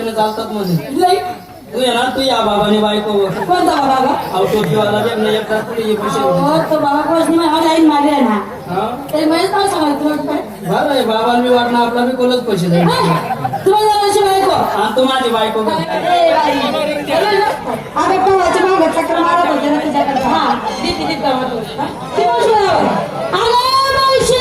चालतात मध्ये लई तू येणार तू या बाबाने बायको कोणता बाबा औषधीवाला जग नाही एकदा तुला ये पैसे हो तो बाबा कोच नाही हा लाईन मारले ना हा ते माहित नाही सांगितलं बरं आहे बाबा मी वाटणार आपला मी कोलच पैसे जाईल तुम्हाला जराशी बायको आणि तू माझी बायको बघ. अरे कोणाच्या मागे चक्कर मारत होते ना तुझ्याकडे हा दीदी ती मावशी अरे मावशी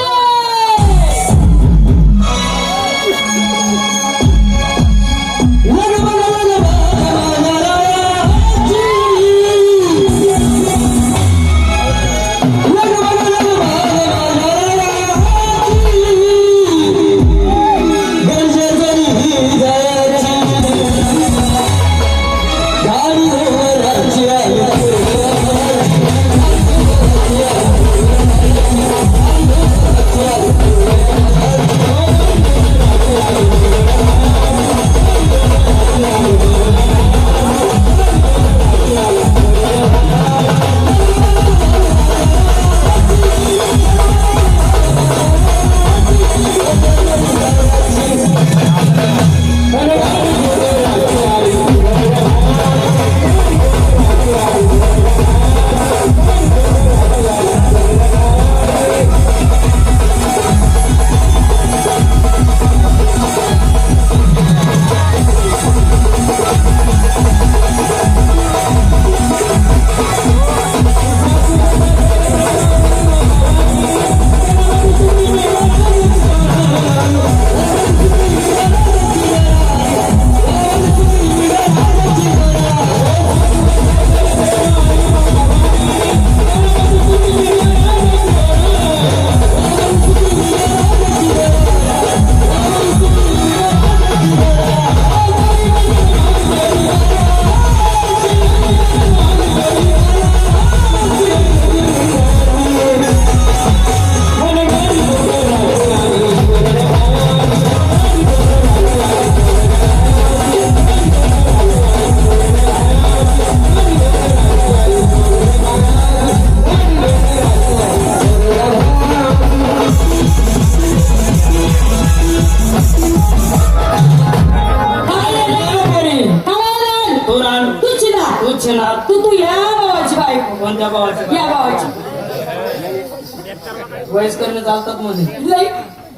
वयस्कर चालतात मध्ये लई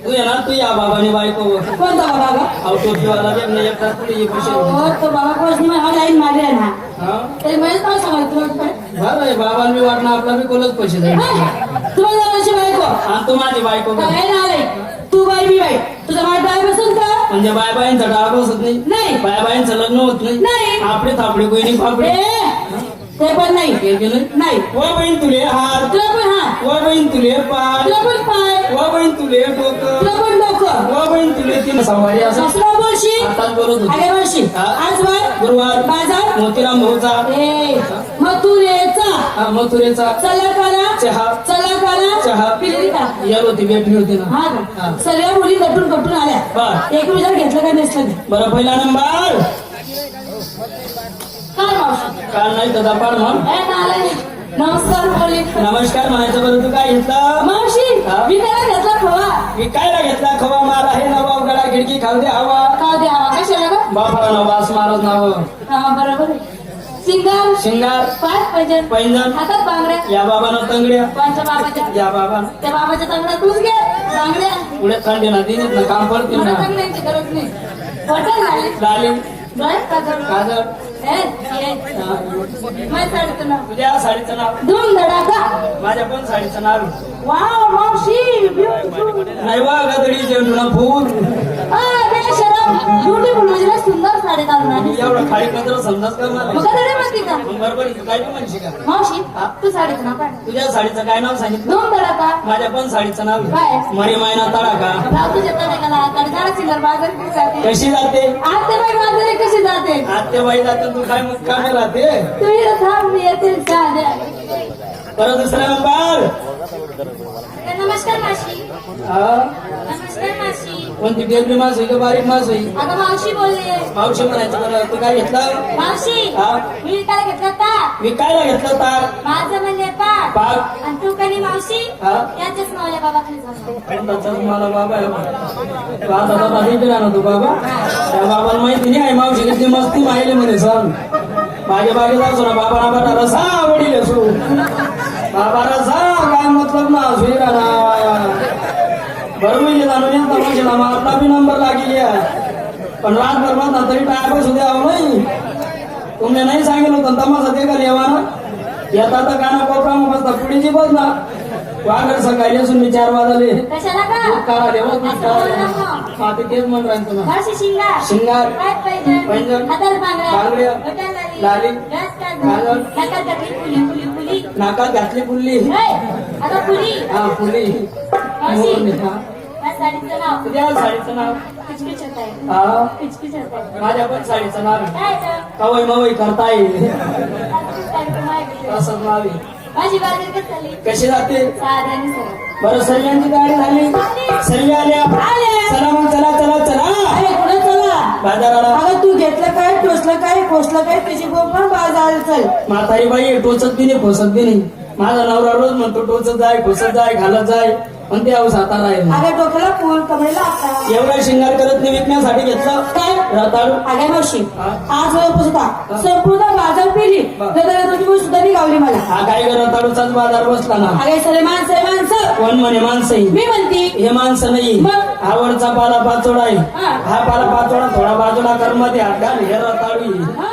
तू येणार तू या बाबाने बायको कोणता बाबा औषधीवाला जग नाही एकदा तुला ये पैसे हो तो बाबा कोच नाही हा लाईन मारले ना हा ते माहित नाही सांगितलं बरं आहे बाबा मी वाटणार आपला मी कोलच पैसे जाईल तुम्हाला जराशी बायको आणि तू माझी बायको बघ. काय नाही तू बाई मी बाई तुझा माय बाय बसून का म्हणजे बायबाईंचा डाळ बसत नाही नाही बायबाईंचं लग्न होत नाही. नाही आपले थापडे कोणी फापडे ए, ते पण नाही हे केलं नाही व बहीण तुले हात तुला पण हात व बहीण तुले पाय तुला पण पाय व बहीण तुले डोकं तुला पण डोकं व बहीण तुले तीन सवारी असं दुसरा वर्षी आताच बोलत होती. आगे वर्षी हा. आज वार गुरुवार बाजार मोतीराम भाऊचा ए मथुरेचा मथुरेचा चला चहा काला चहा पिल्ली का यार होती भेटली होती ना हा हा. का सगळ्या मुली गटून आल्या बर एक विचार घेतलं काय नसलं ते. बरं पहिला नंबर काय मावशी काल नाही दादा पाड मग ए नाले नमस्कार बोली नमस्कार म्हणायचं बरं तू काय घेतलं मावशी हा? मी त्याला घेतला खवा विकायला घेतला खवा मार आहे नवाब गडा खिडकी खाऊ दे हवा का द्यावा कशाला का बापा नवास मारत नाव हा बरोबर आहे. सिंगार शिंगार पाच पैजण पैंजण हातात बांगड्या या बाबानं तंगड्या कोणच्या बाबाच्या या बाबानं त्या बाबाच्या चांगल्या तूच घे बांगड्या पुढे थंडी ना दिलीत ना काम पडतील मला ना चांगल्याची गरज नाही बटन झाले लाली ड्रॉइंग काजल काजळ हा. माझ्या साडीचं नाव तुझ्या साडीचं नाव धूम धडाका माझ्या पण साडीचं नाव वाव मावशी ब्युटिफुल नाही वा गदडी जेवण फूल बेशरम ब्युटिफुल म्हणजे लय सुंदर साडी घालून आली एवढं खाली कदर समजाच करणार मग कधी म्हणते का मग बरोबर आहे, तू काय तू म्हणशी का मावशी तू साडीचं नाव काय तुझ्या साडीचं काय नाव सांगितलं धूम धडाका माझ्या पण साडीचं नाव काय? मरी मायना तडा का राव तुझ्या तडेकाला कडदारा सिंगर बाजार किती जाते कशी जाते आते बाई बाजारे कशी जाते आत्याबाई जाते तू काय मग काय राहते तू इथं थांब मी येते साड्या परत दुसरा नंबर नमस्कार मावशी हा नमस्कार मावशी कोणती टेबली मास होई का बारीक मास होई आता मावशी बोलले मावशी म्हणायचं बरं तू काय घेतलं मावशी हा मी काय घेतलं ताक विकायला घेतलं तार माझं म्हणजे ताक पाक आणि तू कधी मावशी हा याच्याच मावल्या बाबाकडे जाऊ कोणताचा मला बाबा आहे तू आता बाबा नाही ना तू बाबा त्या बाबाला माहिती नाही आहे मावशी तिची मस्ती माहिली म्हणे सर बागे बागे जायचो ना बाबा बाबा रसा वडील असो बाबा रसा काय मतलब ना असू ना बरोबर जाणून या तमाशेला आपला बी नंबर लागेल पण रातभर म्हणता तरी टायमच होते अहो नाही तुम्ही नाही सांगितलं होतं तमाशा ते का येवा ना येतात तर काना कोपरा मग बसता पुढीची बस ना वागड सकाळी असून मी 4 वाजले कशाला का दूध काढा देवा दूध असं काढा बोलू देवा. नको. हा ते तेच म्हणून राहील तुला घरची शिंगार शिंगार काय पैंजण पैंजण हाताला बांगड्या बांगड्या बोटाला लाली गस काजळ काजळ नाकात घातली फुली फुली फुली नाकात घातली पुल्ली हे, आता फुली हा पुली मोरणी, हा. या साडीचं नाव तुझ्या साडीचं नाव किचकिच होत आहे हा किचकिच होत आहे माझ्या पण साडीचं नाव आहे. काय तर? कवय मवई करता येईल आजची साडी माहिती आहे. असं नाव आहे. माझी बाजार कशी चालली कशी जाते साधी आणि सरळ बरं सर्वांची गाडी झाली सर्व आल्या चला मग चला चला चला अरे कुठं चला बाजाराला अगं तू घेतलं काय टोचलं काय कोसलं काय त्याची पण बाजार चल म्हातारी बाई टोचत बी नाही खोसत बी नाही माझा नवरा रोज म्हणतो टोचत जाय खोसत जाय घालत जाय पण ते अहो सातारा आहे अगं डोक्याला फुल कमरेला आता एवढा शिंगार करत नाही विकण्यासाठी घेतलं काय रताळू अगं मावशी हा. आज होता संपूर्ण बाजार पेली बर. तुझी गोष्ट सुद्धा निघावली मला हा काय रताळूचाच बाजार बसला ना अगे सरे माणसं कोण म्हणे माणसं आहे? मी म्हणती हे माणसं नाही मग? आवडचा पाला पाचोडा आहे हा. हा पाला पाचोडा थोडा बाजूला कर्म दे हात घाल हे रताळू आहे. हा